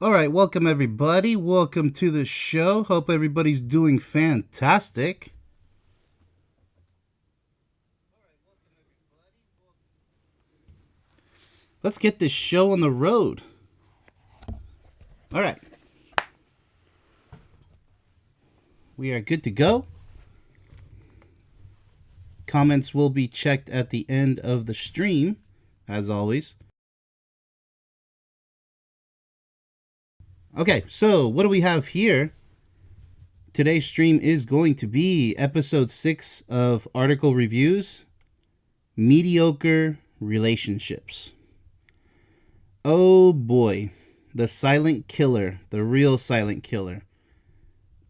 All right, welcome everybody. Welcome to the show. Hope everybody's doing fantastic. Let's get this show on the road. All right. We are good to go. Comments will be checked at the end of the stream, as always. Okay, so what do we have here? Today's stream is going to be episode 6 of Article Reviews, Mediocre Relationships. Oh boy, the silent killer, the real silent killer.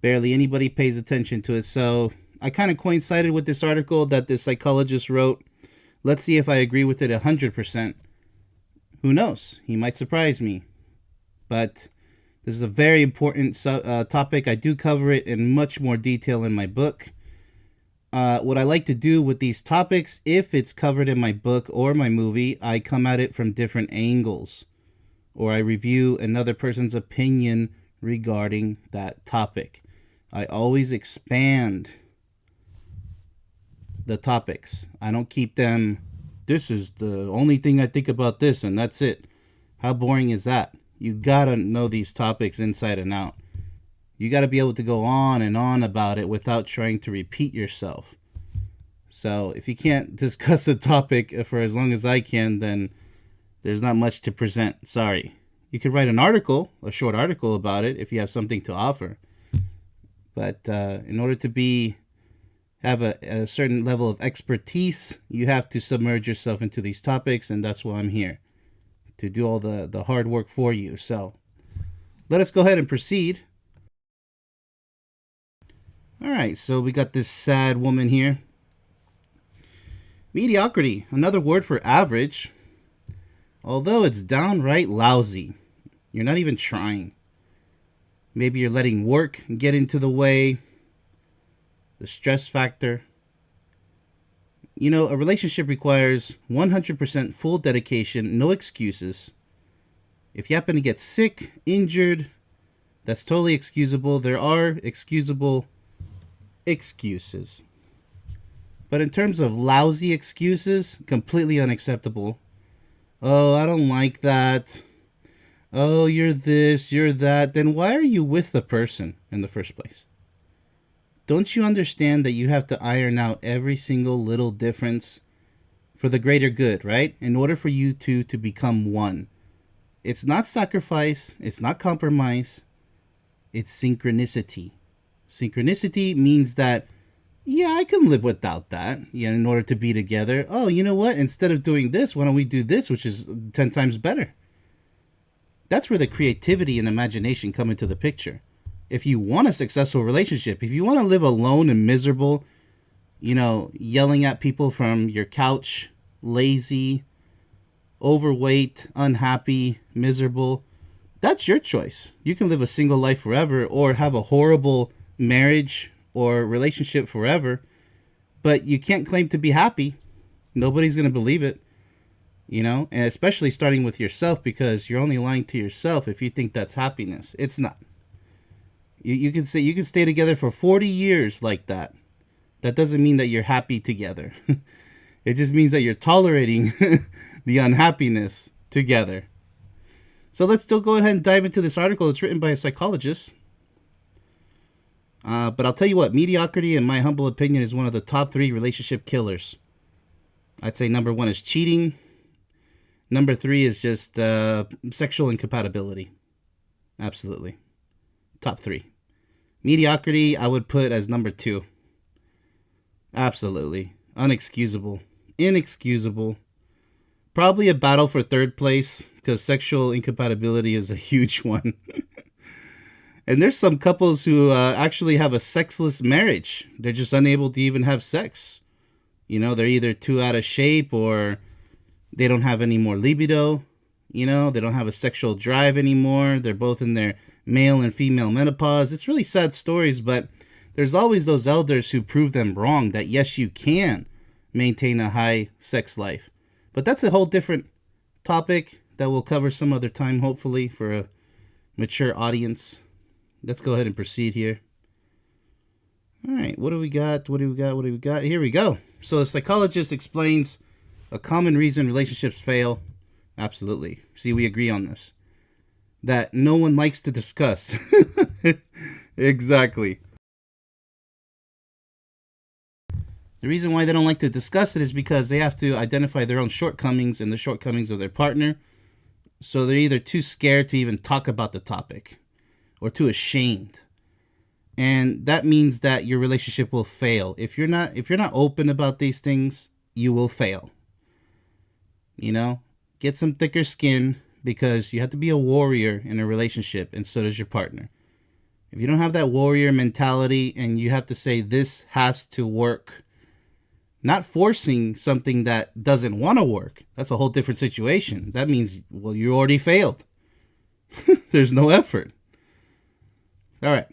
Barely anybody pays attention to it, so I kind of coincided with this article that this psychologist wrote. Let's see if I agree with it 100%. Who knows? He might surprise me. But this is a very important topic. I do cover it in much more detail in my book. What I like to do with these topics, if it's covered in my book or my movie, I come at it from different angles. Or I review another person's opinion regarding that topic. I always expand the topics. I don't keep them, this is the only thing I think about this and that's it. How boring is that? You gotta know these topics inside and out. You gotta be able to go on and on about it without trying to repeat yourself. So if you can't discuss a topic for as long as I can, then there's not much to present. Sorry. You could write an article, a short article about it if you have something to offer. But in order to have a certain level of expertise, you have to submerge yourself into these topics, and that's why I'm here, to do all the hard work for you. So let us go ahead and proceed. All right, so we got this sad woman here. Mediocrity, another word for average. Although it's downright lousy. You're not even trying. Maybe you're letting work get into the way. The stress factor. You know, a relationship requires 100% full dedication, no excuses. If you happen to get sick, injured, that's totally excusable. There are excusable excuses. But in terms of lousy excuses, completely unacceptable. Oh, I don't like that. Oh, you're this, you're that. Then why are you with the person in the first place? Don't you understand that you have to iron out every single little difference for the greater good, right? In order for you two to become one. It's not sacrifice. It's not compromise. It's synchronicity. Synchronicity means that, yeah, I can live without that, yeah, in order to be together. Oh, you know what? Instead of doing this, why don't we do this, which is 10 times better? That's where the creativity and imagination come into the picture. If you want a successful relationship, if you want to live alone and miserable, you know, yelling at people from your couch, lazy, overweight, unhappy, miserable, that's your choice. You can live a single life forever or have a horrible marriage or relationship forever, but you can't claim to be happy. Nobody's going to believe it, you know, and especially starting with yourself, because you're only lying to yourself if you think that's happiness. It's not. You can say you can stay together for 40 years like that. That doesn't mean that you're happy together. It just means that you're tolerating the unhappiness together. So let's still go ahead and dive into this article. It's written by a psychologist. But I'll tell you what, mediocrity, in my humble opinion, is one of the top 3 relationship killers. I'd say number 1 is cheating. Number 3 is just sexual incompatibility. Absolutely. Top 3. Mediocrity, I would put as number 2. Absolutely. Unexcusable. Inexcusable. Probably a battle for third place, because sexual incompatibility is a huge one. And there's some couples who actually have a sexless marriage. They're just unable to even have sex. You know, they're either too out of shape or they don't have any more libido. You know, they don't have a sexual drive anymore. They're both in their male and female menopause. It's really sad stories, but there's always those elders who prove them wrong, that yes, you can maintain a high sex life. But that's a whole different topic that we'll cover some other time, hopefully, for mature audience. Let's go ahead and proceed here. All right, what do we got? Here we go. So the psychologist explains a common reason relationships fail. Absolutely. See, we agree on this. That no one likes to discuss. Exactly. The reason why they don't like to discuss it is because they have to identify their own shortcomings and the shortcomings of their partner. So they're either too scared to even talk about the topic or too ashamed. And that means that your relationship will fail. If you're not open about these things, you will fail. You know, get some thicker skin, because you have to be a warrior in a relationship, and so does your partner. If you don't have that warrior mentality and you have to say this has to work, not forcing something that doesn't want to work, that's a whole different situation. That means, well, you already failed. There's no effort. All right.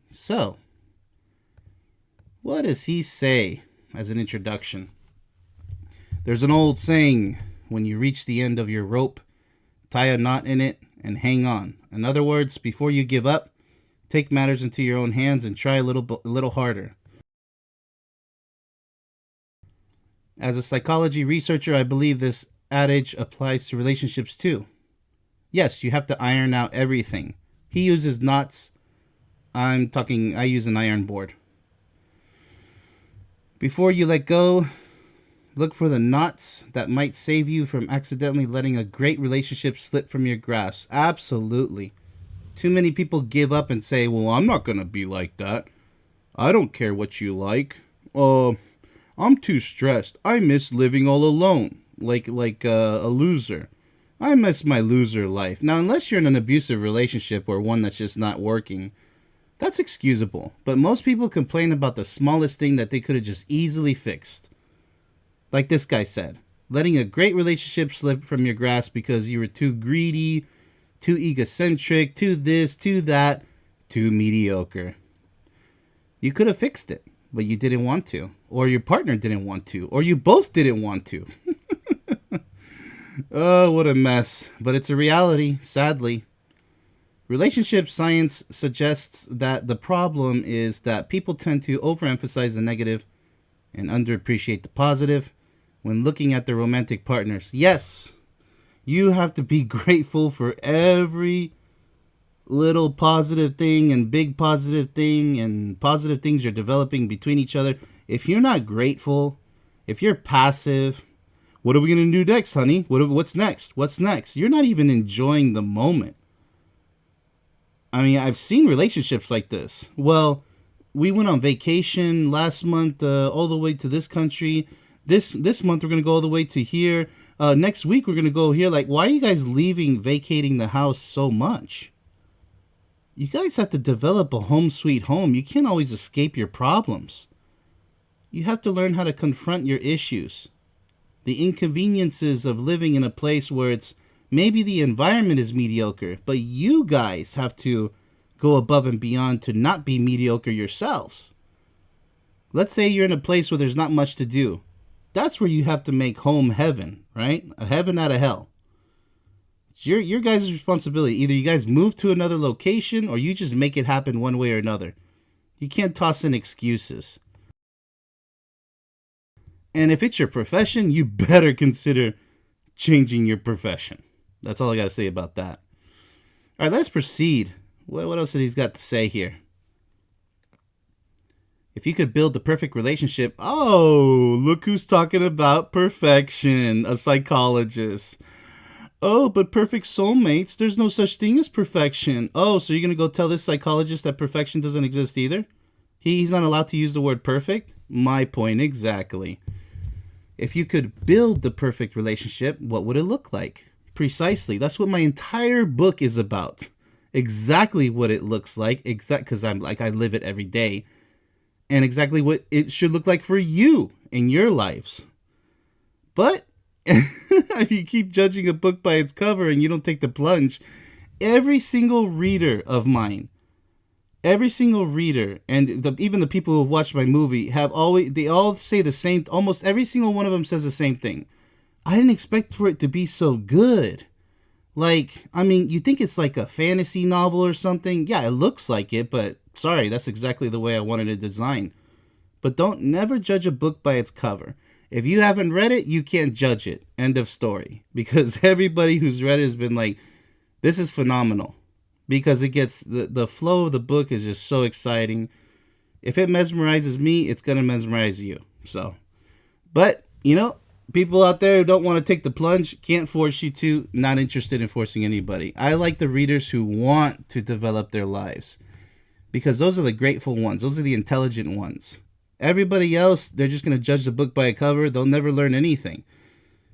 So, what does he say as an introduction? There's an old saying, when you reach the end of your rope, tie a knot in it and hang on. In other words, before you give up, take matters into your own hands and try a little harder. As a psychology researcher, I believe this adage applies to relationships too. Yes, you have to iron out everything. He uses knots. I use an iron board. Before you let go, look for the knots that might save you from accidentally letting a great relationship slip from your grasp. Absolutely. Too many people give up and say, well, I'm not going to be like that. I don't care what you like. I'm too stressed. I miss living all alone, like a loser. I miss my loser life. Now, unless you're in an abusive relationship or one that's just not working, that's excusable. But most people complain about the smallest thing that they could have just easily fixed. Like this guy said, letting a great relationship slip from your grasp because you were too greedy, too egocentric, too this, too that, too mediocre. You could have fixed it, but you didn't want to, or your partner didn't want to, or you both didn't want to. Oh, what a mess. But it's a reality, sadly. Relationship science suggests that the problem is that people tend to overemphasize the negative and underappreciate the positive when looking at their romantic partners. Yes, you have to be grateful for every little positive thing and big positive thing and positive things you're developing between each other. If you're not grateful, if you're passive, what are we going to do next, honey? What's next? What's next? You're not even enjoying the moment. I mean, I've seen relationships like this. Well, we went on vacation last month all the way to this country. This month we're going to go all the way to here. Next week we're going to go here. Like, why are you guys vacating the house so much? You guys have to develop a home sweet home. You can't always escape your problems. You have to learn how to confront your issues. The inconveniences of living in a place where it's maybe the environment is mediocre, but you guys have to go above and beyond to not be mediocre yourselves. Let's say you're in a place where there's not much to do. That's where you have to make home heaven, right? A heaven out of hell. It's your guys' responsibility. Either you guys move to another location or you just make it happen one way or another. You can't toss in excuses. And if it's your profession, you better consider changing your profession. That's all I got to say about that. All right, let's proceed. What else did he's got to say here? If you could build the perfect relationship. Oh, look who's talking about perfection. A psychologist. Oh, but perfect soulmates. There's no such thing as perfection. Oh, so you're going to go tell this psychologist that perfection doesn't exist either? He's not allowed to use the word perfect? My point exactly. If you could build the perfect relationship, what would it look like? Precisely. That's what my entire book is about. Exactly what it looks like. Because I live it every day. And exactly what it should look like for you in your lives. But if you keep judging a book by its cover and you don't take the plunge, every single reader of mine, and even the people who have watched my movie they all say the same. Almost every single one of them says the same thing. I didn't expect for it to be so good. Like, I mean, you think it's like a fantasy novel or something? Yeah, it looks like it, but sorry, that's exactly the way I wanted it designed. But don't never judge a book by its cover. If you haven't read it, you can't judge it. End of story. Because everybody who's read it has been like, this is phenomenal. Because it gets, the flow of the book is just so exciting. If it mesmerizes me, it's going to mesmerize you. So, but, you know, people out there who don't want to take the plunge, can't force you to, not interested in forcing anybody. I like the readers who want to develop their lives. Because those are the grateful ones. Those are the intelligent ones. Everybody else, they're just going to judge the book by a cover. They'll never learn anything.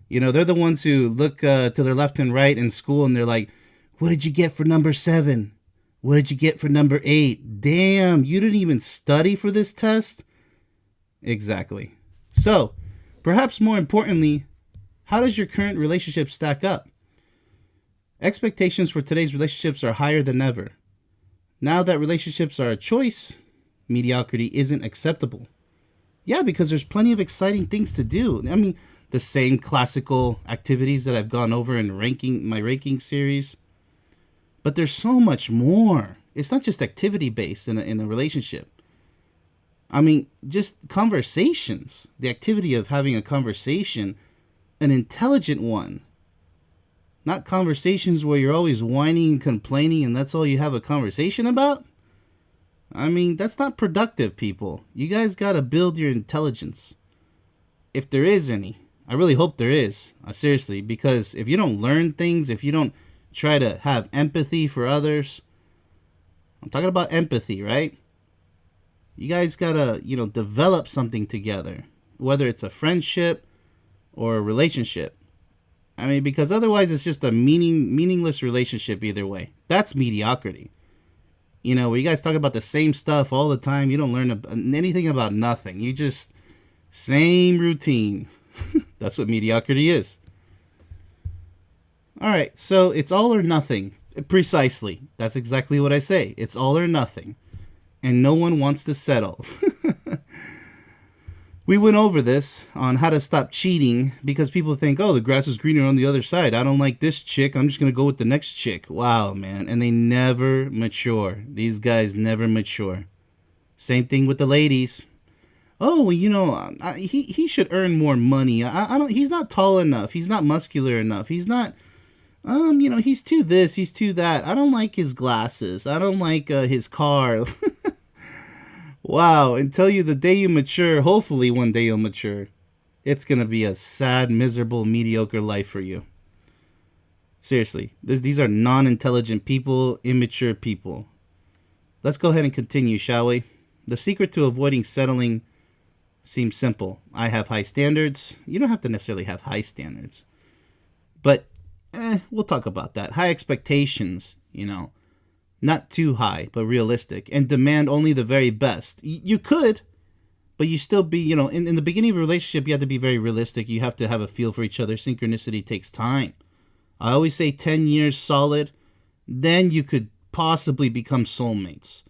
You know, they're the ones who look to their left and right in school and they're like, what did you get for number 7? What did you get for number 8? Damn, you didn't even study for this test? Exactly. So, perhaps more importantly, how does your current relationship stack up? Expectations for today's relationships are higher than ever. Now that relationships are a choice, mediocrity isn't acceptable. Yeah, because there's plenty of exciting things to do. I mean, the same classical activities that I've gone over in my ranking series. But there's so much more. It's not just activity based in a relationship. I mean, just conversations. The activity of having a conversation, an intelligent one. Not conversations where you're always whining and complaining and that's all you have a conversation about. I mean, that's not productive, people. You guys got to build your intelligence. If there is any. I really hope there is. Seriously, because if you don't learn things, if you don't try to have empathy for others, I'm talking about empathy, right? You guys got to, develop something together, whether it's a friendship or a relationship. I mean, because otherwise it's just a meaningless relationship either way. That's mediocrity. Where you guys talk about the same stuff all the time. You don't learn anything about nothing. You just, same routine. That's what mediocrity is. All right, so it's all or nothing. Precisely. That's exactly what I say. It's all or nothing. And no one wants to settle. We went over this on how to stop cheating because people think, oh, the grass is greener on the other side. I don't like this chick. I'm just going to go with the next chick. Wow, man. And they never mature. These guys never mature. Same thing with the ladies. Oh, well, he should earn more money. I don't. He's not tall enough. He's not muscular enough. He's not. He's too this. He's too that. I don't like his glasses. I don't like his car. Wow, until the day you mature, hopefully one day you'll mature, it's going to be a sad, miserable, mediocre life for you. Seriously, these are non-intelligent people, immature people. Let's go ahead and continue, shall we? The secret to avoiding settling seems simple. I have high standards. You don't have to necessarily have high standards. But, we'll talk about that. High expectations, Not too high, but realistic. And demand only the very best. You could, but you still be, in the beginning of a relationship, you have to be very realistic. You have to have a feel for each other. Synchronicity takes time. I always say 10 years solid. Then you could possibly become soulmates.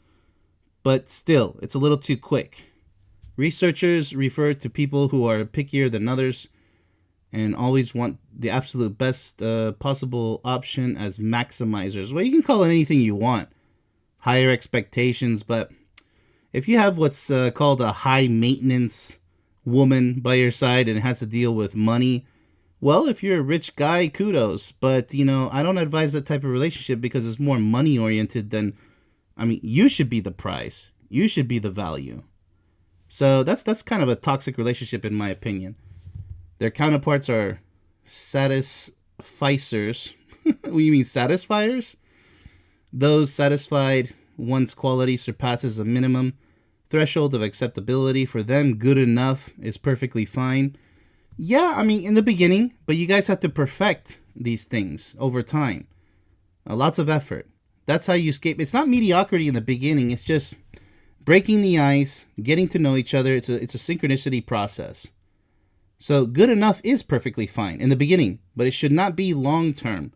But still, it's a little too quick. Researchers refer to people who are pickier than others and always want the absolute best possible option as maximizers. Well, you can call it anything you want. Higher expectations, but if you have what's called a high maintenance woman by your side and has to deal with money, well, if you're a rich guy, kudos. But, I don't advise that type of relationship because it's more money oriented than, you should be the prize. You should be the value. So that's kind of a toxic relationship in my opinion. Their counterparts are satisficers. What do you mean, satisfiers? Those satisfied one's quality surpasses the minimum threshold of acceptability. For them, good enough is perfectly fine. Yeah, in the beginning, but you guys have to perfect these things over time. Lots of effort. That's how you escape. It's not mediocrity in the beginning. It's just breaking the ice, getting to know each other. It's a synchronicity process. So good enough is perfectly fine in the beginning, but it should not be long term.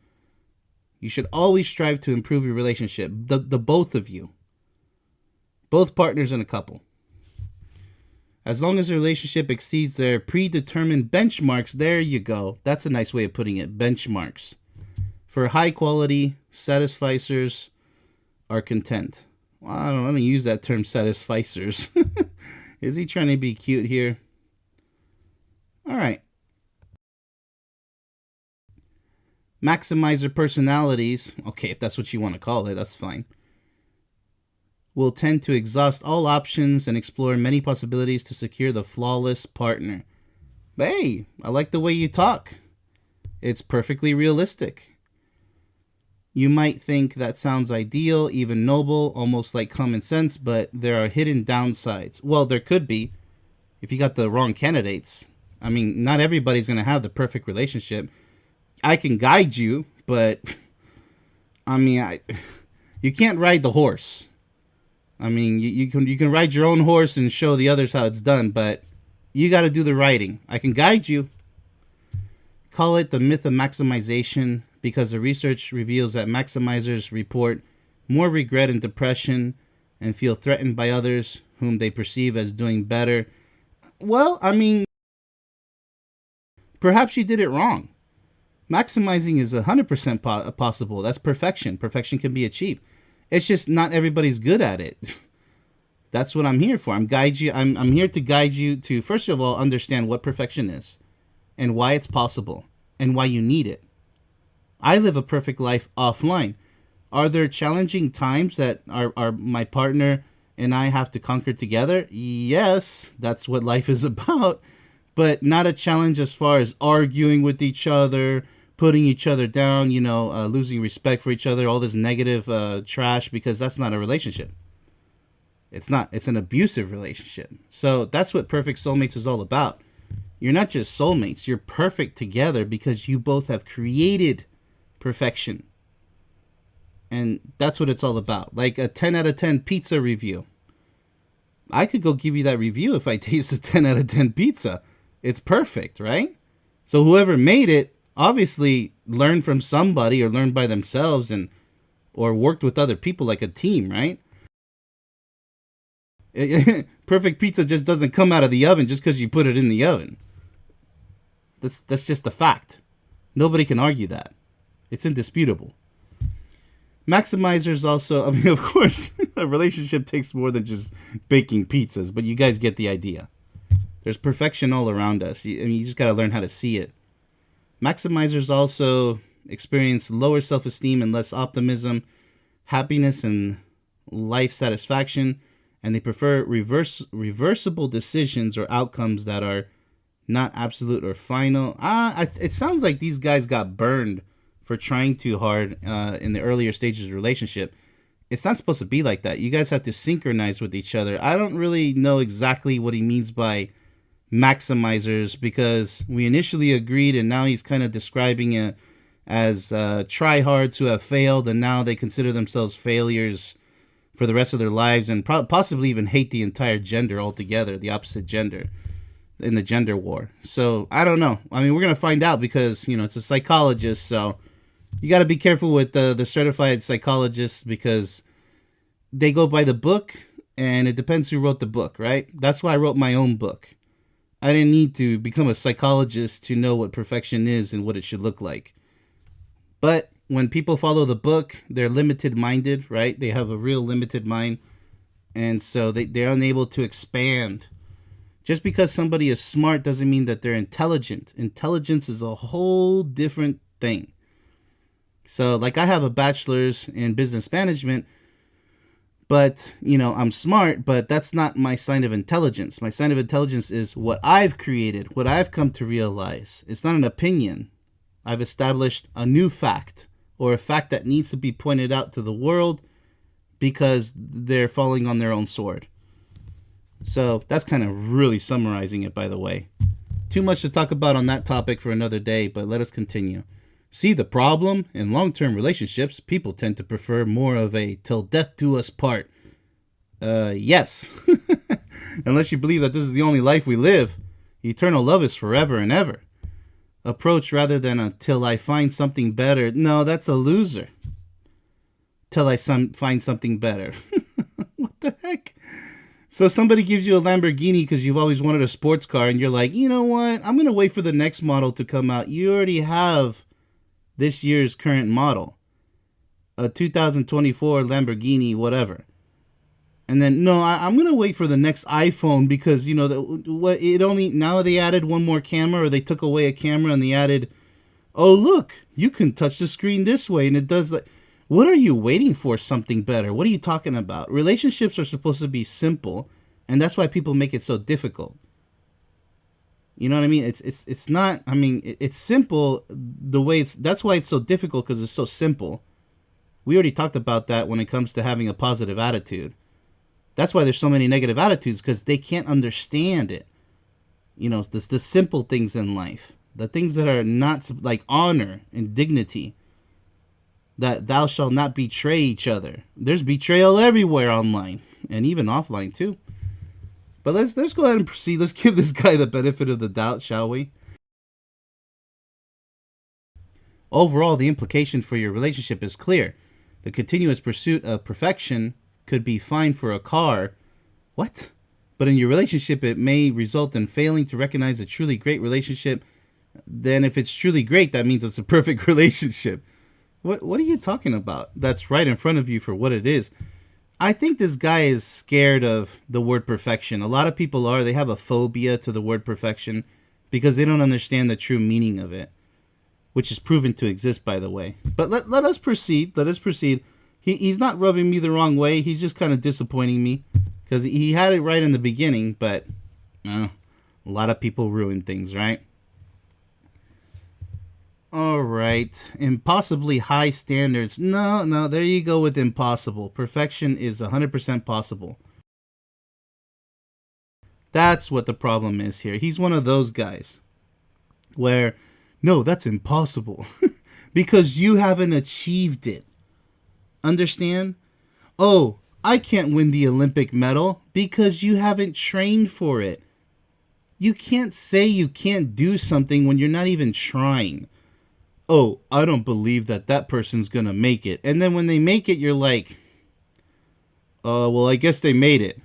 You should always strive to improve your relationship, the both of you, both partners in a couple. As long as the relationship exceeds their predetermined benchmarks, there you go. That's a nice way of putting it, benchmarks. For high quality, satisficers are content. Well, I don't know. Let me use that term, satisficers. Is he trying to be cute here? All right. Maximizer personalities, okay, if that's what you want to call it, that's fine, will tend to exhaust all options and explore many possibilities to secure the flawless partner. Hey, I like the way you talk. It's perfectly realistic. You might think that sounds ideal, even noble, almost like common sense, but there are hidden downsides. Well, there could be if you got the wrong candidates. I mean, not everybody's going to have the perfect relationship. I can guide you, but I mean, you can't ride the horse. I mean, you can ride your own horse and show the others how it's done, but you got to do the riding. I can guide you. Call it the myth of maximization because the research reveals that maximizers report more regret and depression and feel threatened by others whom they perceive as doing better. Well, I mean, perhaps you did it wrong. Maximizing is 100% possible. That's perfection. Perfection can be achieved. It's just not everybody's good at it. That's what I'm here for. I'm here to guide you to, first of all, understand what perfection is and why it's possible and why you need it. I live a perfect life offline. Are there challenging times that are my partner and I have to conquer together? Yes, that's what life is about. But not a challenge as far as arguing with each other, putting each other down, losing respect for each other, all this negative trash, because that's not a relationship. It's not. It's an abusive relationship. So that's what perfect soulmates is all about. You're not just soulmates. You're perfect together because you both have created perfection. And that's what it's all about. Like a 10 out of 10 pizza review. I could go give you that review if I taste a 10 out of 10 pizza. It's perfect, right? So whoever made it obviously learned from somebody or learned by themselves or worked with other people like a team, right? Perfect pizza just doesn't come out of the oven just because you put it in the oven. That's just a fact. Nobody can argue that. It's indisputable. Maximizers also, I mean, of course, a relationship takes more than just baking pizzas, but you guys get the idea. There's perfection all around us. You just got to learn how to see it. Maximizers also experience lower self-esteem and less optimism, happiness and life satisfaction, and they prefer reversible decisions or outcomes that are not absolute or final. It sounds like these guys got burned for trying too hard in the earlier stages of the relationship. It's not supposed to be like that. You guys have to synchronize with each other. I don't really know exactly what he means by maximizers because we initially agreed and now he's kind of describing it as tryhards who have failed and now they consider themselves failures for the rest of their lives and possibly even hate the entire gender altogether, the opposite gender, in the gender war. So I don't know. I mean, we're going to find out because, it's a psychologist. So you got to be careful with the certified psychologists because they go by the book and it depends who wrote the book, right? That's why I wrote my own book. I didn't need to become a psychologist to know what perfection is and what it should look like. But when people follow the book, they're limited-minded, right? They have a real limited mind. And so they're unable to expand. Just because somebody is smart doesn't mean that they're intelligent. Intelligence is a whole different thing. So, like, I have a bachelor's in business management, but, I'm smart, but that's not my sign of intelligence. My sign of intelligence is what I've created, what I've come to realize. It's not an opinion. I've established a new fact or a fact that needs to be pointed out to the world because they're falling on their own sword. So that's kind of really summarizing it, by the way. Too much to talk about on that topic for another day, but let us continue. See the problem? In long-term relationships, people tend to prefer more of a till death do us part. Yes. Unless you believe that this is the only life we live. Eternal love is forever and ever. Approach rather than a till I find something better. No, that's a loser. Till I find something better. What the heck? So somebody gives you a Lamborghini because you've always wanted a sports car and you're like, you know what? I'm going to wait for the next model to come out. You already have this year's current model, a 2024 Lamborghini, whatever. And then no, I'm gonna wait for the next iPhone because now they added one more camera, or they took away a camera and they added, oh look, you can touch the screen this way and it does like. What are you waiting for? Something better? What are you talking about? Relationships are supposed to be simple, and that's why people make it so difficult. You know what I mean? It's not. I mean, it's simple the way it's. That's why it's so difficult, because it's so simple. We already talked about that when it comes to having a positive attitude. That's why there's so many negative attitudes, because they can't understand it. You know, the simple things in life, the things that are not like honor and dignity. That thou shalt not betray each other. There's betrayal everywhere online and even offline too. But let's go ahead and proceed. Let's give this guy the benefit of the doubt, shall we? Overall, the implication for your relationship is clear. The continuous pursuit of perfection could be fine for a car. What? But in your relationship, it may result in failing to recognize a truly great relationship. Then if it's truly great, that means it's a perfect relationship. What are you talking about? That's right in front of you for what it is. I think this guy is scared of the word perfection. A lot of people are. They have a phobia to the word perfection because they don't understand the true meaning of it, which is proven to exist, by the way. But let us proceed. Let us proceed. He's not rubbing me the wrong way. He's just kind of disappointing me because he had it right in the beginning, but a lot of people ruin things, right? All right. Impossibly high standards. No, there you go with impossible. Perfection is 100% possible. That's what the problem is here. He's one of those guys where, no, that's impossible because you haven't achieved it. Understand? Oh, I can't win the Olympic medal because you haven't trained for it. You can't say you can't do something when you're not even trying. Oh, I don't believe that person's going to make it. And then when they make it, you're like, well, I guess they made it.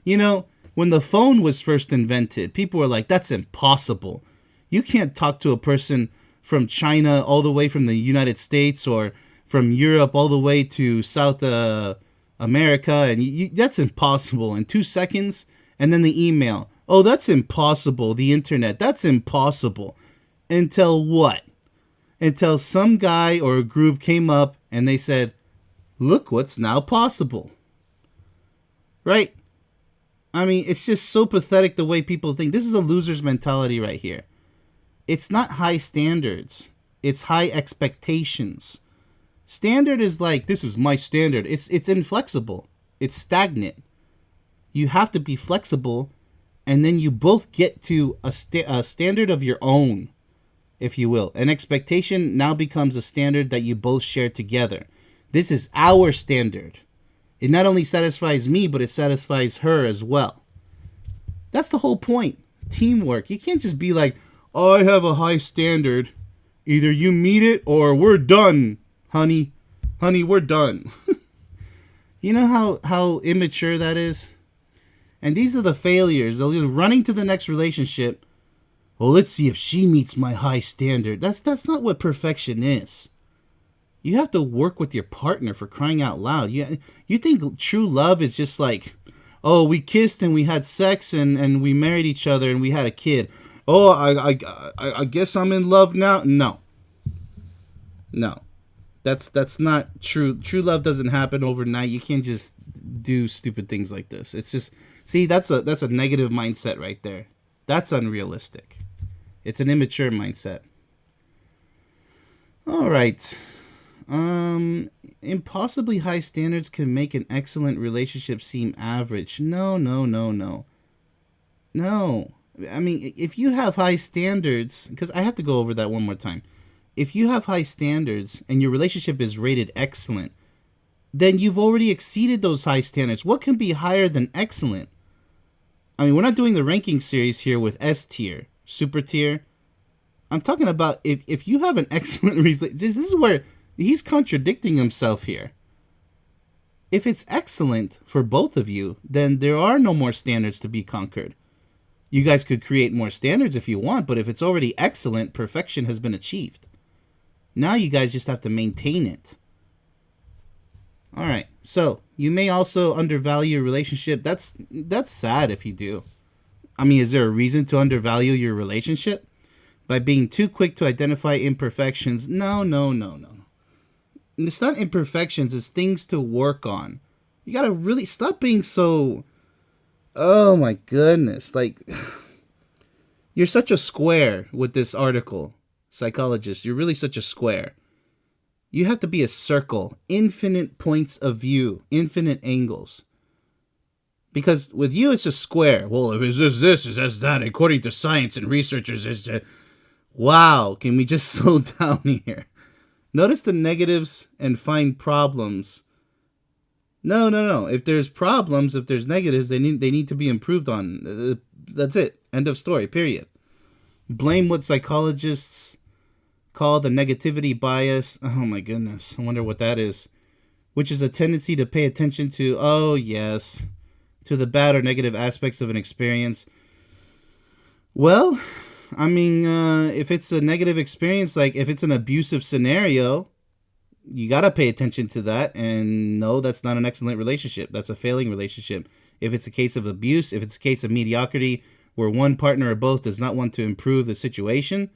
You know, when the phone was first invented, people were like, that's impossible. You can't talk to a person from China all the way from the United States or from Europe all the way to South America. And that's impossible in 2 seconds. And then the email. Oh, that's impossible. The internet. That's impossible. Until what? Until some guy or a group came up and they said, look what's now possible. Right? I mean, it's just so pathetic the way people think. This is a loser's mentality right here. It's not high standards. It's high expectations. Standard is like, this is my standard. It's inflexible. It's stagnant. You have to be flexible, and then you both get to a standard of your own, if you will. An expectation now becomes a standard that you both share together. This is our standard. It not only satisfies me, but it satisfies her as well. That's the whole point. Teamwork. You can't just be like, oh, I have a high standard. Either you meet it or we're done, honey. Honey, we're done. You know how immature that is? And these are the failures. They're running to the next relationship. Well, let's see if she meets my high standard. That's not what perfection is. You have to work with your partner, for crying out loud. You think true love is just like, oh, we kissed and we had sex and we married each other and we had a kid. Oh, I guess I'm in love now. No, that's not true. True love doesn't happen overnight. You can't just do stupid things like this. It's just, see, that's a negative mindset right there. That's unrealistic. It's an immature mindset. All right. Impossibly high standards can make an excellent relationship seem average. No. I mean, if you have high standards, because I have to go over that one more time. If you have high standards and your relationship is rated excellent, then you've already exceeded those high standards. What can be higher than excellent? I mean, we're not doing the ranking series here with S tier, super tier. I'm talking about if you have an excellent relationship. This is where he's contradicting himself here. If it's excellent for both of you, then there are no more standards to be conquered. You guys could create more standards if you want, but if it's already excellent, perfection has been achieved. Now you guys just have to maintain it. All right. So you may also undervalue your relationship. That's sad if you do. I mean, is there a reason to undervalue your relationship? By being too quick to identify imperfections? No, no, no, no. It's not imperfections, it's things to work on. You gotta really stop being so. Oh my goodness. Like, you're such a square with this article, psychologist. You're really such a square. You have to be a circle, infinite points of view, infinite angles. Because with you, it's a square. Well, if it's this, it's this, that, according to science and researchers, it's just. Wow, can we just slow down here? Notice the negatives and find problems. No, no, no. If there's problems, if there's negatives, they need to be improved on. That's it. End of story, period. Blame what psychologists call the negativity bias. Oh my goodness. I wonder what that is. Which is a tendency to pay attention to, oh yes, to the bad or negative aspects of an experience. Well, I mean, if it's a negative experience, like if it's an abusive scenario, you got to pay attention to that. And no, that's not an excellent relationship. That's a failing relationship. If it's a case of abuse, if it's a case of mediocrity, where one partner or both does not want to improve the situation,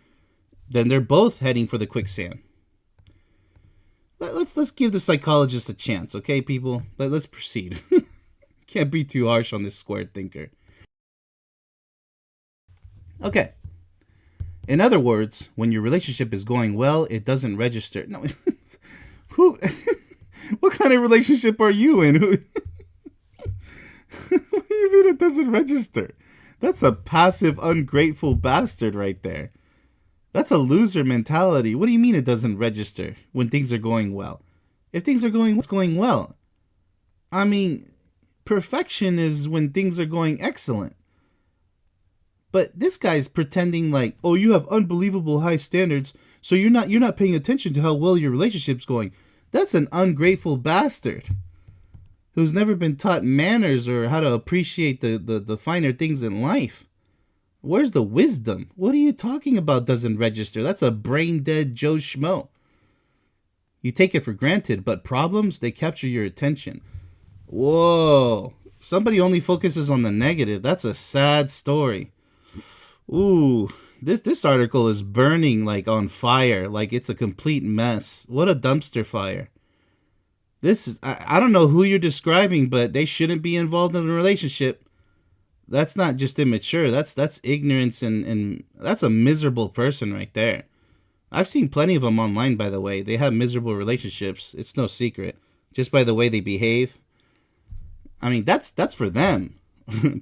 then they're both heading for the quicksand. Let's give the psychologist a chance, okay, people? Let's proceed. Can't be too harsh on this square thinker. Okay. In other words, when your relationship is going well, it doesn't register. No, who? What kind of relationship are you in? What do you mean it doesn't register? That's a passive, ungrateful bastard right there. That's a loser mentality. What do you mean it doesn't register when things are going well? If things are going, what's going well? I mean, perfection is when things are going excellent. But this guy's pretending like, oh, you have unbelievable high standards, so you're not paying attention to how well your relationship's going. That's an ungrateful bastard who's never been taught manners or how to appreciate the finer things in life. Where's the wisdom? What are you talking about doesn't register? That's a brain-dead Joe Schmo. You take it for granted, but problems, they capture your attention. Whoa. Somebody only focuses on the negative. That's a sad story. Ooh, this article is burning like on fire, like it's a complete mess. What a dumpster fire. This is, I don't know who you're describing, but they shouldn't be involved in a relationship. That's not just immature. That's ignorance and that's a miserable person right there. I've seen plenty of them online, by the way. They have miserable relationships. It's no secret. Just by the way they behave. I mean, that's for them.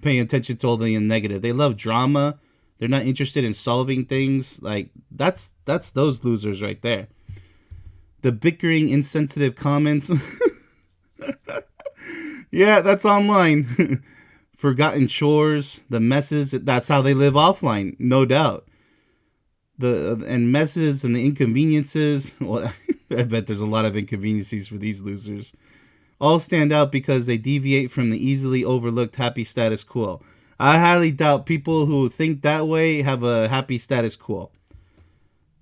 Paying attention to all the negative. They love drama. They're not interested in solving things. Like, that's those losers right there. The bickering, insensitive comments. Yeah, that's online. Forgotten chores, the messes. That's how they live offline, no doubt. And messes and the inconveniences. Well, I bet there's a lot of inconveniences for these losers. All stand out because they deviate from the easily overlooked happy status quo. I highly doubt people who think that way have a happy status quo.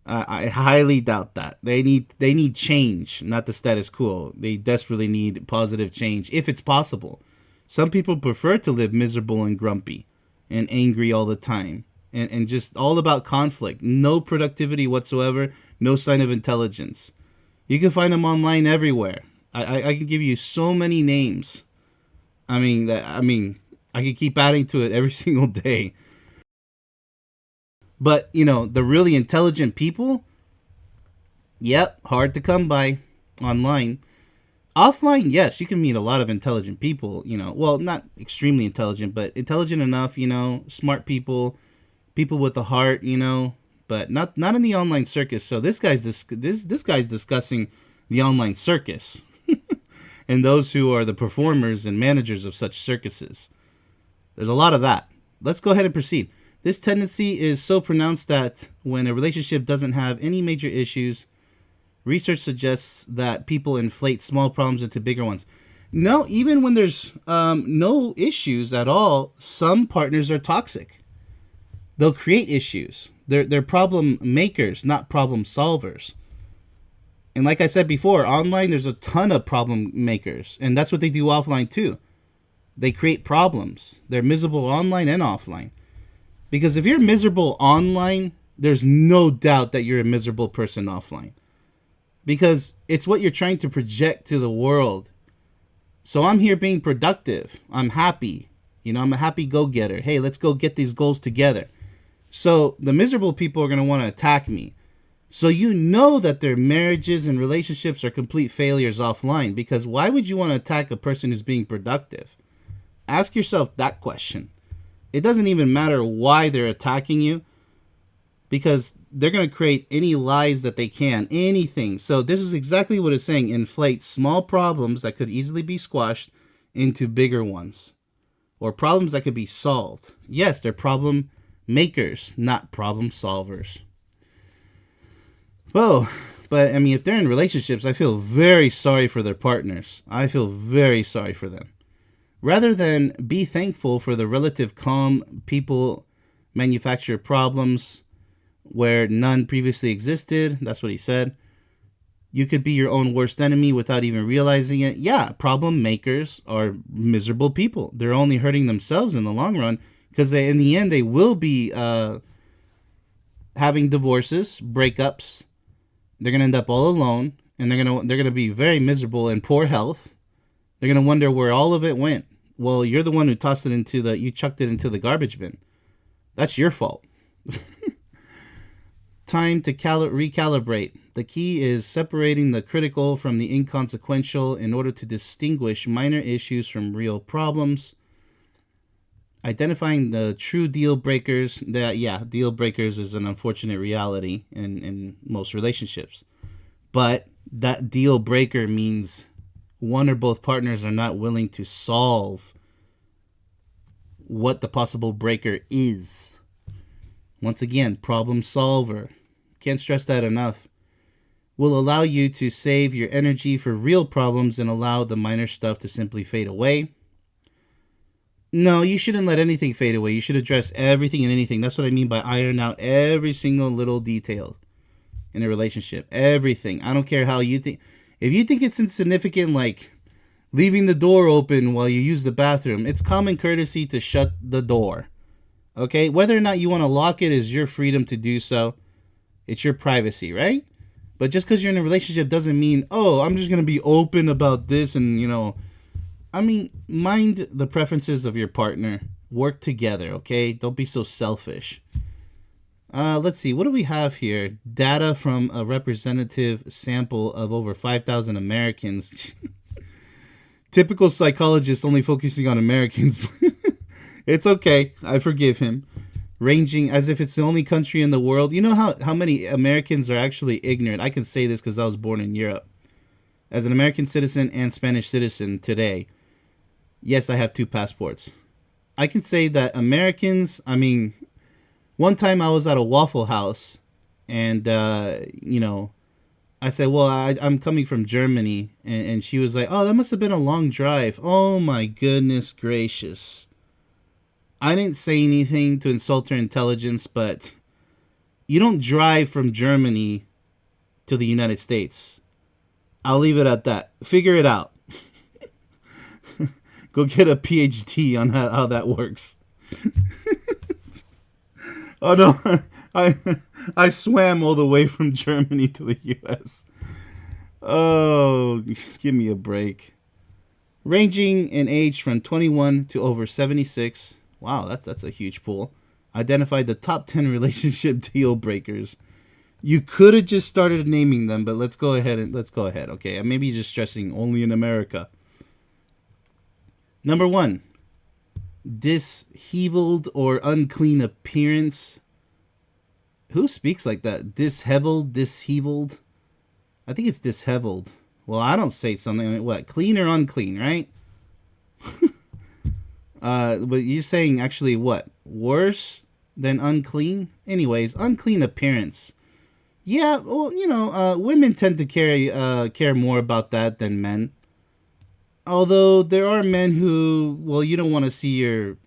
I highly doubt that. They need change, not the status quo. They desperately need positive change, if it's possible. Some people prefer to live miserable and grumpy and angry all the time. And just all about conflict. No productivity whatsoever. No sign of intelligence. You can find them online everywhere. I can give you so many names. I mean, I could keep adding to it every single day. But, the really intelligent people, yep, hard to come by online. Offline, yes, you can meet a lot of intelligent people, well, not extremely intelligent, but intelligent enough, smart people, people with a heart, but not in the online circus. So this guy's discussing the online circus and those who are the performers and managers of such circuses. There's a lot of that. Let's go ahead and proceed. This tendency is so pronounced that when a relationship doesn't have any major issues, research suggests that people inflate small problems into bigger ones. No, even when there's no issues at all, some partners are toxic. They'll create issues. They're problem makers, not problem solvers. And like I said before, online there's a ton of problem makers, and that's what they do offline too. They create problems. They're miserable online and offline. Because if you're miserable online, there's no doubt that you're a miserable person offline. Because it's what you're trying to project to the world. So I'm here being productive. I'm happy. I'm a happy go-getter. Hey, let's go get these goals together. So the miserable people are going to want to attack me. So you know that their marriages and relationships are complete failures offline. Because why would you want to attack a person who's being productive? Ask yourself that question. It doesn't even matter why they're attacking you, because they're going to create any lies that they can, anything. So this is exactly what it's saying. Inflate small problems that could easily be squashed into bigger ones, or problems that could be solved. Yes, they're problem makers, not problem solvers. Well, but I mean, if they're in relationships, I feel very sorry for their partners. I feel very sorry for them. Rather than be thankful for the relative calm people manufacture problems where none previously existed. That's what he said. You could be your own worst enemy without even realizing it. Yeah, problem makers are miserable people. They're only hurting themselves in the long run, because in the end they will be having divorces, breakups. They're gonna end up all alone, and they're gonna be very miserable and poor health. They're gonna wonder where all of it went. Well, you're the one who tossed it you chucked it into the garbage bin. That's your fault. Time to recalibrate. The key is separating the critical from the inconsequential in order to distinguish minor issues from real problems. Identifying the true deal breakers. Deal breakers is an unfortunate reality in most relationships. But that deal breaker means one or both partners are not willing to solve what the possible breaker is. Once again, problem solver. Can't stress that enough. Will allow you to save your energy for real problems and allow the minor stuff to simply fade away. No, you shouldn't let anything fade away. You should address everything and anything. That's what I mean by iron out every single little detail in a relationship. Everything. I don't care how you think. If you think it's insignificant, like leaving the door open while you use the bathroom, it's common courtesy to shut the door. Okay? Whether or not you want to lock it is your freedom to do so. It's your privacy, right? But just because you're in a relationship doesn't mean, oh, I'm just going to be open about this and, mind the preferences of your partner. Work together, okay? Don't be so selfish. Let's see. What do we have here? Data from a representative sample of over 5,000 Americans. Typical psychologist only focusing on Americans. It's okay. I forgive him. Ranging as if it's the only country in the world. You know how many Americans are actually ignorant? I can say this because I was born in Europe. As an American citizen and Spanish citizen today, yes, I have 2 passports. I can say that Americans, one time I was at a Waffle House and, I said, well, I'm coming from Germany. And she was like, oh, that must have been a long drive. Oh, my goodness gracious. I didn't say anything to insult her intelligence, but you don't drive from Germany to the United States. I'll leave it at that. Figure it out. Go get a PhD on how that works. Oh no, I swam all the way from Germany to the US. Oh, give me a break. Ranging in age from 21 to over 76. Wow, that's a huge pool. Identified the top 10 relationship deal breakers. You could have just started naming them, but let's go ahead. Okay, maybe just stressing only in America. Number 1, disheveled or unclean appearance. Who speaks like that? Disheveled? I think it's disheveled. Well, I don't say something like what? Clean or unclean, right? But you're saying actually what? Worse than unclean? Anyways, unclean appearance. Yeah, well, women tend to care more about that than men. Although there are men who, well, you don't want to see your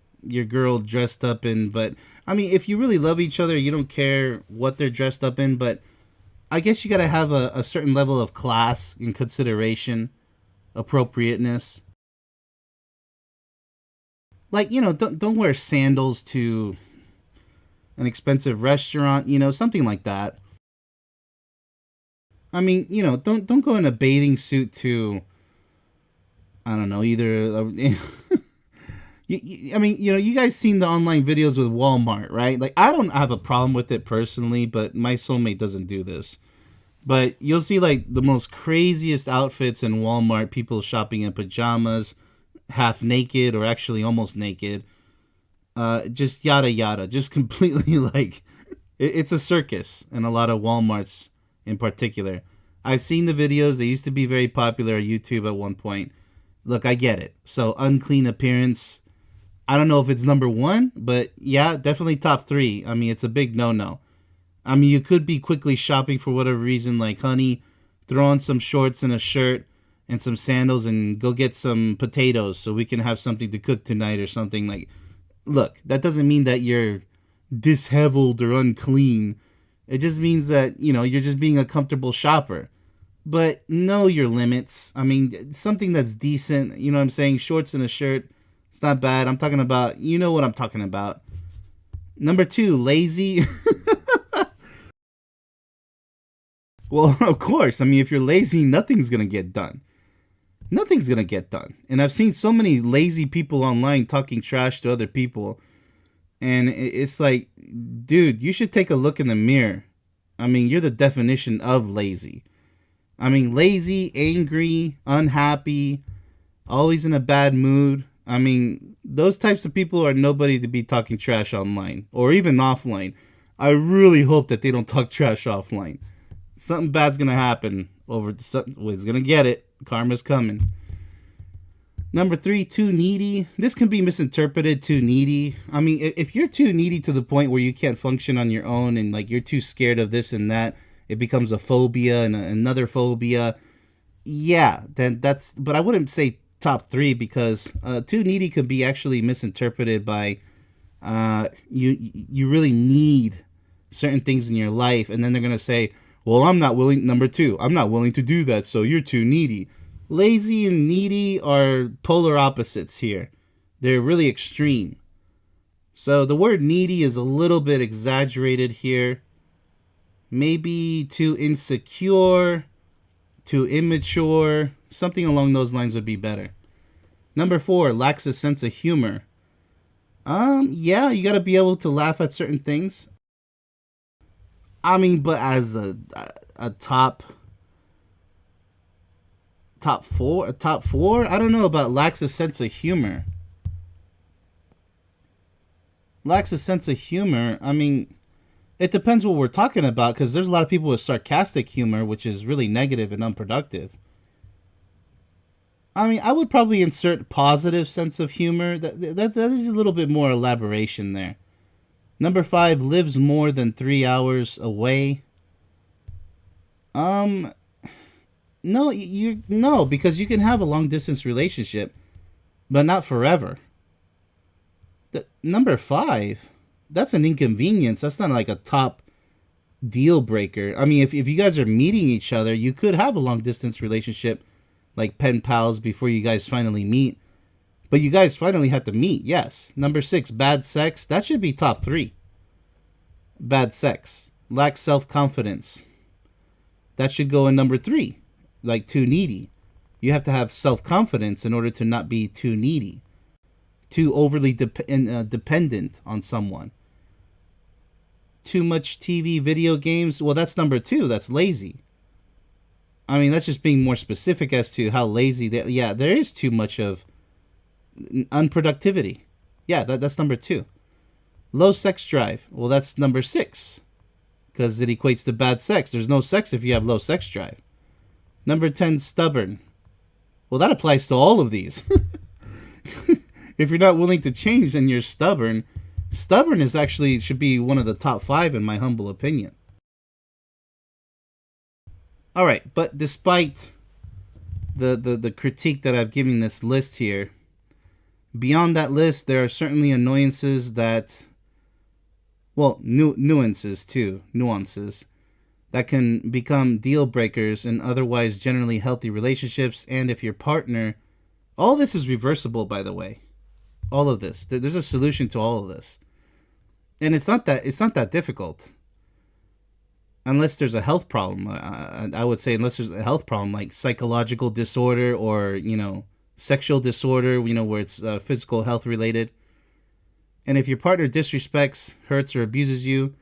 girl dressed up in, but if you really love each other, you don't care what they're dressed up in. But I guess you got to have a certain level of class and consideration, appropriateness. Like, don't wear sandals to an expensive restaurant, something like that. I mean, don't go in a bathing suit to, I don't know, either. I mean, you guys seen the online videos with Walmart, right? Like, I don't have a problem with it personally, but my soulmate doesn't do this. But you'll see like the most craziest outfits in Walmart, people shopping in pajamas, half naked or actually almost naked. Just yada yada. Just completely like it's a circus in a lot of Walmarts in particular. I've seen the videos. They used to be very popular on YouTube at one point. Look, I get it. So unclean appearance. I don't know if it's number one, but yeah, definitely top three. I mean, it's a big no-no. I mean, you could be quickly shopping for whatever reason, like, honey, throw on some shorts and a shirt and some sandals and go get some potatoes so we can have something to cook tonight or something. Like, look, that doesn't mean that you're disheveled or unclean. It just means that, you're just being a comfortable shopper. But know your limits. I mean, something that's decent, you know what I'm saying? Shorts and a shirt, it's not bad. I'm talking about, you know what I'm talking about. Number two, lazy. Well, of course. I mean, if you're lazy, nothing's going to get done. Nothing's going to get done. And I've seen so many lazy people online talking trash to other people. And it's like, dude, you should take a look in the mirror. I mean, you're the definition of lazy. I mean, lazy, angry, unhappy, always in a bad mood. I mean, those types of people are nobody to be talking trash online or even offline. I really hope that they don't talk trash offline. Something bad's going to happen it's going to get it. Karma's coming. Number three, too needy. This can be misinterpreted, too needy. I mean, if you're too needy to the point where you can't function on your own and like you're too scared of this and that, it becomes a phobia and another phobia. Yeah, then but I wouldn't say top three because too needy could be actually misinterpreted by you really need certain things in your life, and then they're going to say, well, I'm not willing. Number two, I'm not willing to do that, so you're too needy. Lazy and needy are polar opposites here. They're really extreme. So the word needy is a little bit exaggerated here. Maybe too insecure, too immature. Something along those lines would be better. Number four, lacks a sense of humor. Yeah, you gotta be able to laugh at certain things. I mean, but as a top four, I don't know about lacks a sense of humor. Lacks a sense of humor. I mean, it depends what we're talking about because there's a lot of people with sarcastic humor, which is really negative and unproductive. I mean, I would probably insert positive sense of humor. That is a little bit more elaboration there. Number five, lives more than 3 hours away. No, no, because you can have a long distance relationship, but not forever. Number five, that's an inconvenience. That's not like a top deal breaker. I mean, if you guys are meeting each other, you could have a long distance relationship, like pen pals, before you guys finally meet. But you guys finally have to meet, yes. Number six, bad sex. That should be top three. Bad sex. Lacks self-confidence. That should go in number three. Like too needy. You have to have self-confidence in order to not be too needy. Too overly dependent on someone. Too much TV, video games. Well, that's number two. That's lazy. I mean, that's just being more specific as to how lazy yeah, there is too much of unproductivity. Yeah, that's number two. Low sex drive. Well, that's number six. Because it equates to bad sex. There's no sex if you have low sex drive. Number 10, stubborn. Well, that applies to all of these. If you're not willing to change, then you're stubborn. Stubborn is actually should be one of the top five in my humble opinion. All right, but despite the critique that I've given this list here, beyond that list, there are certainly annoyances that, well, nuances too, nuances that can become deal breakers in otherwise generally healthy relationships. And if your partner, all this is reversible, by the way. All of this, there's a solution to all of this, and it's not that difficult, unless there's a health problem. I would say unless there's a health problem like psychological disorder or sexual disorder, where it's physical health related. And if your partner disrespects, hurts, or abuses you,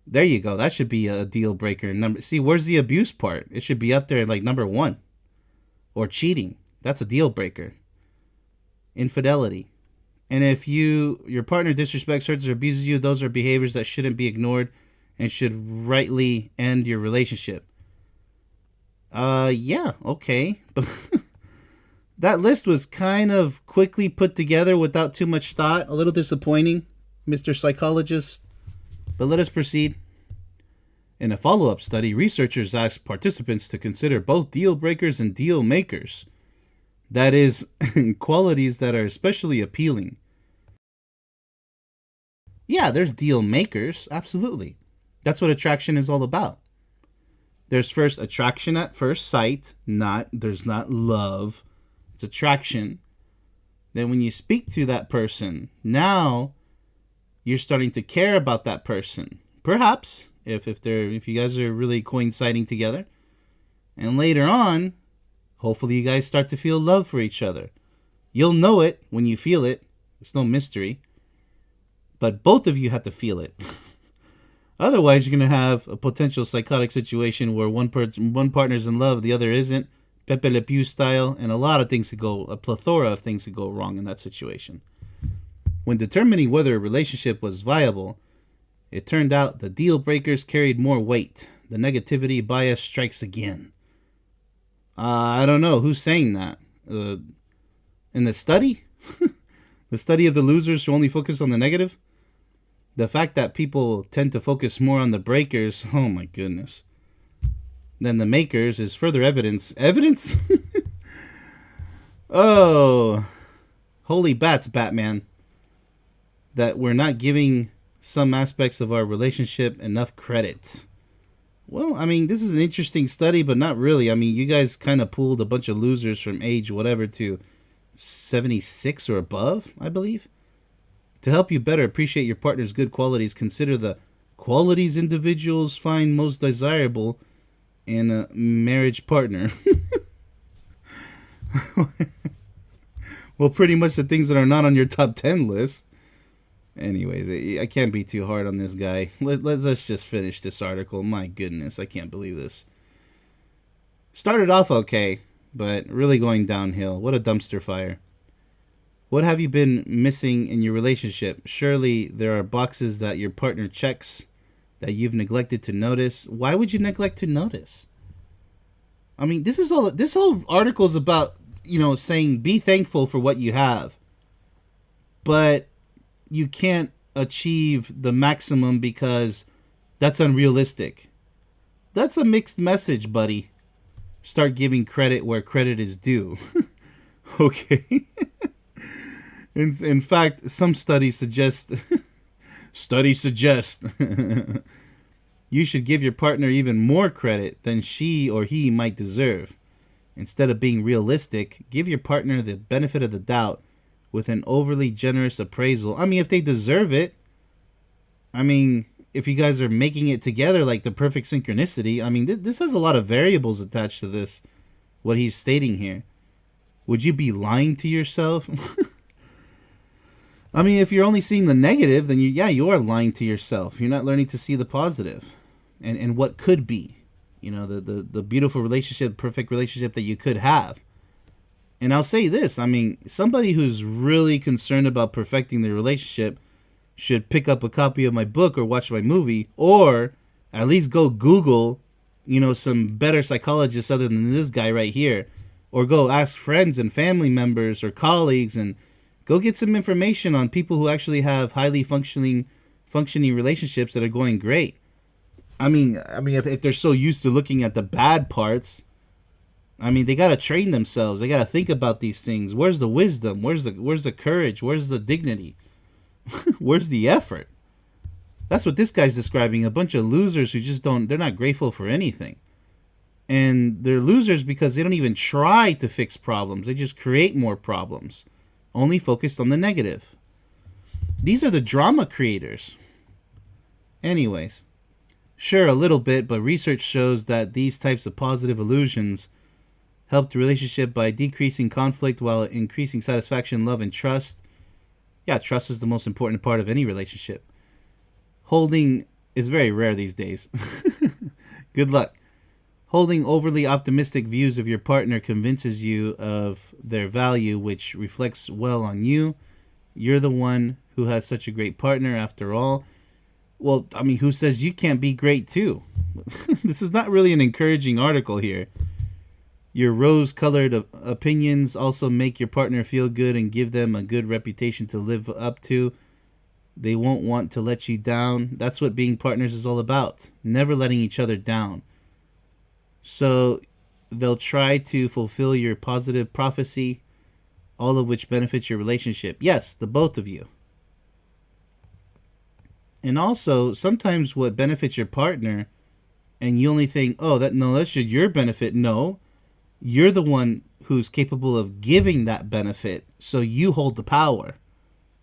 there you go. That should be a deal breaker. See, where's the abuse part? It should be up there like number one. Or cheating. That's a deal breaker. Infidelity. And if your partner disrespects, hurts, or abuses you, those are behaviors that shouldn't be ignored and should rightly end your relationship. Yeah, okay. That list was kind of quickly put together without too much thought. A little disappointing, Mr. Psychologist. But let us proceed. In a follow-up study, researchers asked participants to consider both deal breakers and deal makers. That is, qualities that are especially appealing. Yeah, there's deal makers, absolutely. That's what attraction is all about. There's first attraction at first sight, there's not love. It's attraction. Then when you speak to that person, now you're starting to care about that person. Perhaps, if you guys are really coinciding together. And later on, hopefully you guys start to feel love for each other. You'll know it when you feel it. It's no mystery. But both of you have to feel it. Otherwise, you're going to have a potential psychotic situation where one partner's in love, the other isn't. Pepe Le Pew style. And a plethora of things could go wrong in that situation. When determining whether a relationship was viable, it turned out the deal breakers carried more weight. The negativity bias strikes again. I don't know. Who's saying that? In the study? The study of the losers who only focus on the negative? The fact that people tend to focus more on the breakers, oh my goodness, than the makers is further evidence. Evidence? Oh, holy bats, Batman. That we're not giving some aspects of our relationship enough credit. Well, I mean, this is an interesting study, but not really. I mean, you guys kind of pooled a bunch of losers from age whatever to 76 or above, I believe. To help you better appreciate your partner's good qualities, consider the qualities individuals find most desirable in a marriage partner. Well, pretty much the things that are not on your top 10 list. Anyways, I can't be too hard on this guy. Let's just finish this article. My goodness, I can't believe this. Started off okay, but really going downhill. What a dumpster fire. What have you been missing in your relationship? Surely there are boxes that your partner checks that you've neglected to notice. Why would you neglect to notice? I mean, this whole article is about, saying be thankful for what you have. But you can't achieve the maximum because that's unrealistic. That's a mixed message, buddy. Start giving credit where credit is due. Okay. In fact, some studies suggest you should give your partner even more credit than she or he might deserve. Instead of being realistic, give your partner the benefit of the doubt with an overly generous appraisal. I mean, if they deserve it. I mean, if you guys are making it together like the perfect synchronicity. I mean, this has a lot of variables attached to this, what he's stating here. Would you be lying to yourself? I mean, if you're only seeing the negative, then you are lying to yourself. You're not learning to see the positive and what could be. The beautiful relationship, perfect relationship that you could have. And I'll say this, I mean, somebody who's really concerned about perfecting their relationship should pick up a copy of my book or watch my movie, or at least go Google, some better psychologists other than this guy right here, or go ask friends and family members or colleagues and go get some information on people who actually have highly functioning relationships that are going great. I mean, if they're so used to looking at the bad parts, I mean, they got to train themselves. They got to think about these things. Where's the wisdom? Where's the courage? Where's the dignity? Where's the effort? That's what this guy's describing. A bunch of losers who just they're not grateful for anything. And they're losers because they don't even try to fix problems. They just create more problems, only focused on the negative. These are the drama creators. Anyways, sure, a little bit, but research shows that these types of positive illusions help the relationship by decreasing conflict while increasing satisfaction, love, and trust. Yeah, trust is the most important part of any relationship. Holding is very rare these days. Good luck. Holding overly optimistic views of your partner convinces you of their value, which reflects well on you. You're the one who has such a great partner after all. Well, I mean, who says you can't be great too? This is not really an encouraging article here. Your rose-colored opinions also make your partner feel good and give them a good reputation to live up to. They won't want to let you down. That's what being partners is all about. Never letting each other down. So they'll try to fulfill your positive prophecy, all of which benefits your relationship. Yes, the both of you. And also, sometimes what benefits your partner, and you only think, oh, that should your benefit. No, you're the one who's capable of giving that benefit, so you hold the power.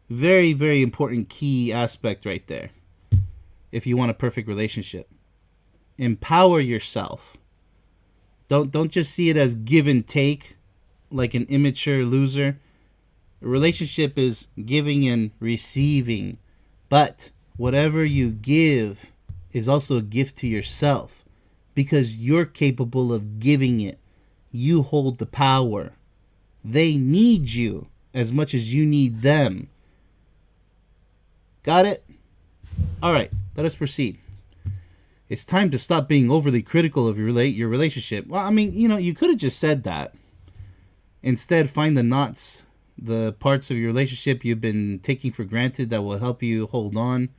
Very, very important key aspect right there. If you want a perfect relationship, empower yourself. Don't just see it as give and take, like an immature loser. A relationship is giving and receiving, but whatever you give is also a gift to yourself because you're capable of giving it. You hold the power. They need you as much as you need them. Got it? All right, let us proceed. It's time to stop being overly critical of your relationship. Well, I mean, you could have just said that. Instead, find the knots, the parts of your relationship you've been taking for granted that will help you hold on.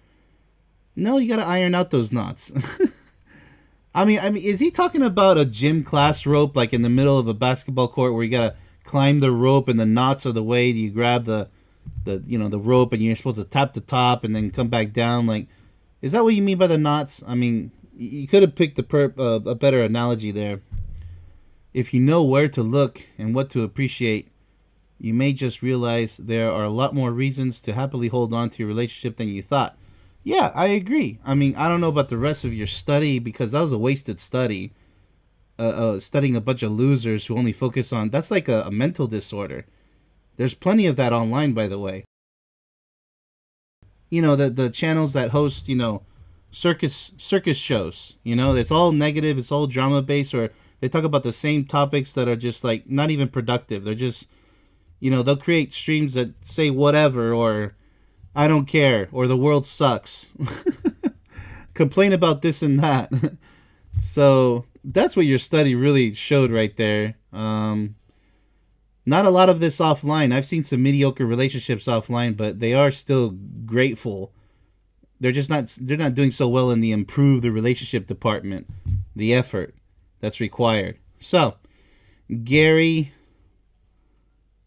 No, you got to iron out those knots. I mean, is he talking about a gym class rope, like in the middle of a basketball court, where you got to climb the rope and the knots are the way you grab the rope and you're supposed to tap the top and then come back down? Like, is that what you mean by the knots? I mean, you could have picked a better analogy there. If you know where to look and what to appreciate, you may just realize there are a lot more reasons to happily hold on to your relationship than you thought. Yeah, I agree. I mean, I don't know about the rest of your study because that was a wasted study. Studying a bunch of losers who only focus on... That's like a mental disorder. There's plenty of that online, by the way. The channels that host, circus shows. It's all negative, it's all drama based, or they talk about the same topics that are just like not even productive. They're just, they'll create streams that say whatever, or I don't care, or the world sucks. Complain about this and that. So that's what your study really showed right there. Not a lot of this offline. I've seen some mediocre relationships offline, but they are still grateful. They're not doing so well in the improve the relationship department, the effort that's required. So, Gary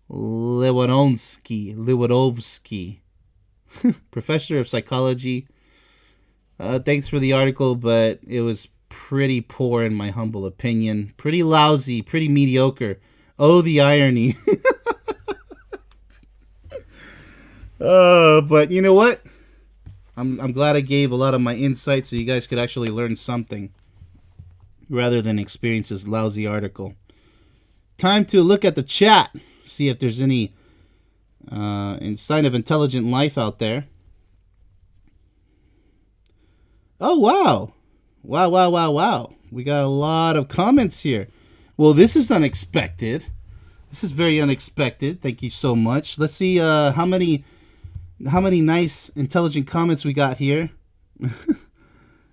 Lewandowski, professor of psychology. Thanks for the article, but it was pretty poor in my humble opinion. Pretty lousy, pretty mediocre. Oh, the irony. But you know what? I'm glad I gave a lot of my insight so you guys could actually learn something rather than experience this lousy article. Time to look at the chat. See if there's any sign of intelligent life out there. Oh, wow. Wow. We got a lot of comments here. Well, this is unexpected. This is very unexpected. Thank you so much. Let's see how many nice, intelligent comments we got here.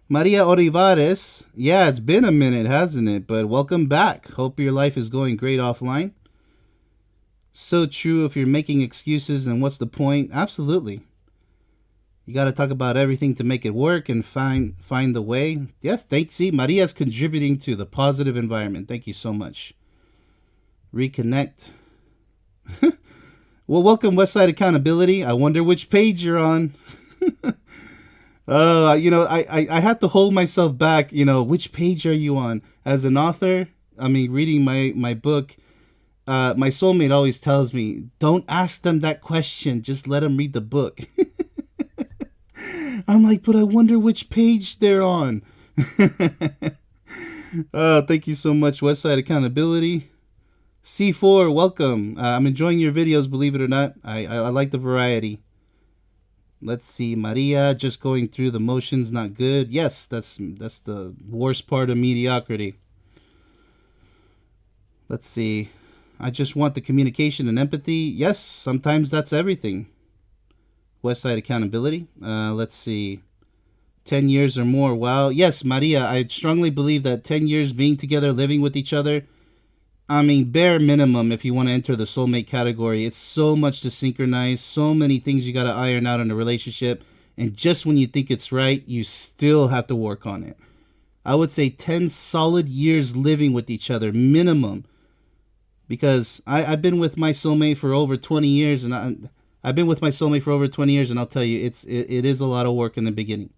Maria Olivares. Yeah, it's been a minute, hasn't it? But welcome back. Hope your life is going great offline. So true. If you're making excuses, then what's the point? Absolutely. You got to talk about everything to make it work and find the way. Yes, see, Maria's contributing to the positive environment. Thank you so much. Reconnect. Well, welcome Westside Accountability. I wonder which page you're on. I have to hold myself back. Which page are you on? As an author, I mean, reading my book, my soulmate always tells me, don't ask them that question. Just let them read the book. I'm like, but I wonder which page they're on. Thank you so much, Westside Accountability. C4, welcome. I'm enjoying your videos, believe it or not. I like the variety. Let's see, Maria, just going through the motions, not good. Yes, that's the worst part of mediocrity. Let's see. I just want the communication and empathy. Yes, sometimes that's everything. Westside Accountability. Let's see. 10 years or more. Wow. Yes, Maria, I strongly believe that 10 years being together, living with each other, I mean, bare minimum if you want to enter the soulmate category. It's so much to synchronize, so many things you got to iron out in a relationship. And just when you think it's right, you still have to work on it. I would say 10 solid years living with each other, minimum. Because I've been with my soulmate for over 20 years, and I've been with my soulmate for over 20 years, and I'll tell you, it is a lot of work in the beginning.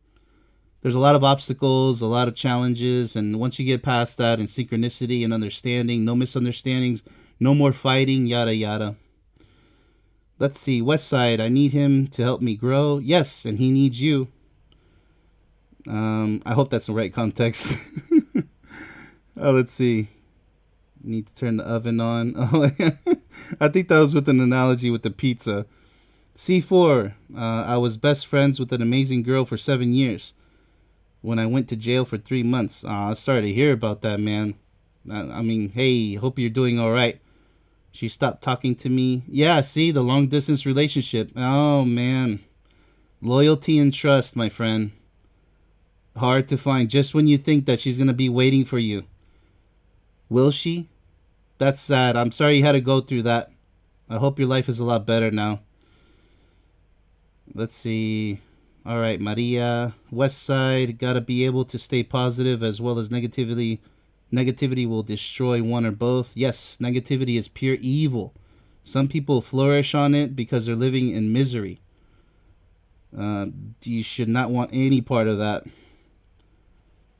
There's a lot of obstacles, a lot of challenges, and once you get past that and synchronicity and understanding, no misunderstandings, no more fighting, yada yada. Let's see, Westside, I need him to help me grow. Yes, and he needs you. I hope that's the right context. Let's see. You need to turn the oven on. Oh, I think that was with an analogy with the pizza. C4, I was best friends with an amazing girl for 7 years. When I went to jail for 3 months. Sorry to hear about that, man. I mean, hey, hope you're doing all right. She stopped talking to me. Yeah, see, the long distance relationship. Oh, man. Loyalty and trust, my friend. Hard to find just when you think that she's going to be waiting for you. Will she? That's sad. I'm sorry you had to go through that. I hope your life is a lot better now. Let's see. All right, Maria, Westside, gotta be able to stay positive as well as negativity. Negativity will destroy one or both. Yes, negativity is pure evil. Some people flourish on it because they're living in misery. You should not want any part of that.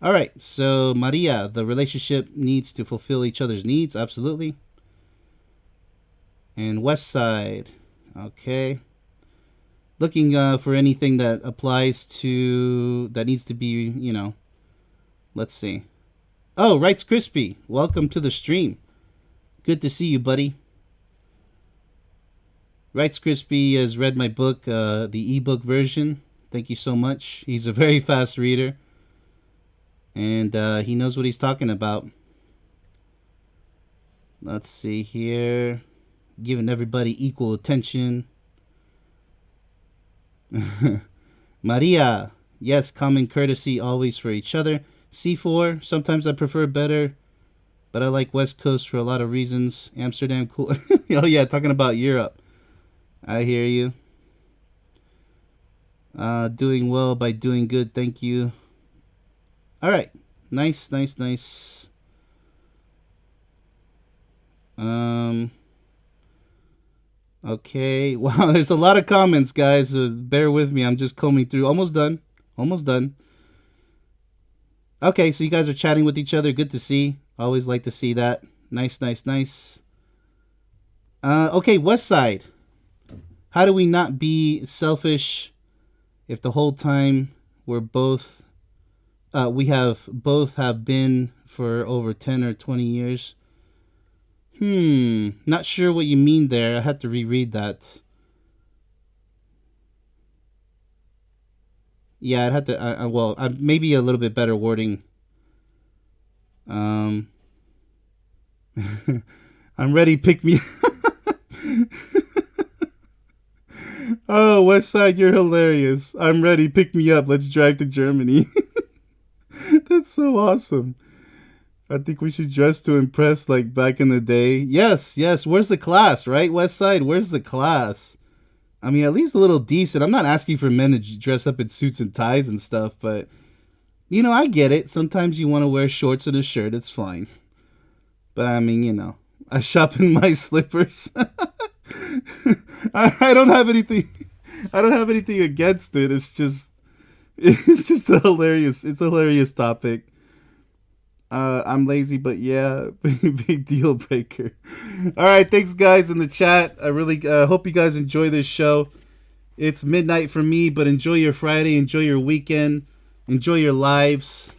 All right, so Maria, the relationship needs to fulfill each other's needs. Absolutely. And Westside, okay. Looking for anything that applies to, that needs to be, let's see. Oh, Wrights Crispy, welcome to the stream. Good to see you, buddy. Wrights Crispy has read my book, the ebook version. Thank you so much. He's a very fast reader. And he knows what he's talking about. Let's see here. Giving everybody equal attention. Maria, yes, common courtesy always for each other. C4, sometimes I prefer better, but I like West Coast for a lot of reasons. Amsterdam, cool. Oh yeah, talking about Europe. I hear you. Doing well by doing good, thank you. All right, nice. Okay, wow, there's a lot of comments, guys. Bear with me. I'm just combing through. Almost done. Okay, so you guys are chatting with each other. Good to see. Always like to see that. Nice. Okay, Westside. How do we not be selfish if the whole time we're both, we have both have been for over 10 or 20 years? Not sure what you mean there. I had to reread that. Yeah, I'd have to, maybe a little bit better wording. I'm ready, pick me. Oh, Westside, you're hilarious. I'm ready, pick me up. Let's drive to Germany. That's so awesome. I think we should dress to impress like back in the day. Yes. Where's the class, right, Westside? Where's the class? I mean, at least a little decent. I'm not asking for men to dress up in suits and ties and stuff, but, I get it. Sometimes you want to wear shorts and a shirt. It's fine. But, I mean, I shop in my slippers. I don't have anything. I don't have anything against it. It's just, It's just a hilarious. It's a hilarious topic. I'm lazy, but yeah, big deal breaker. All right, thanks guys in the chat. I really hope you guys enjoy this show. It's midnight for me, but enjoy your Friday, enjoy your weekend, enjoy your lives,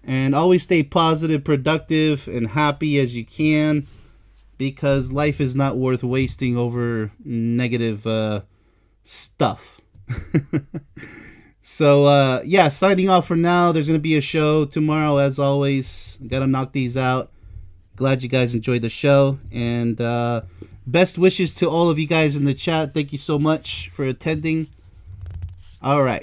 and always stay positive, productive, and happy as you can, because life is not worth wasting over negative stuff. So, yeah, signing off for now. There's going to be a show tomorrow, as always. Got to knock these out. Glad you guys enjoyed the show. And best wishes to all of you guys in the chat. Thank you so much for attending. All right.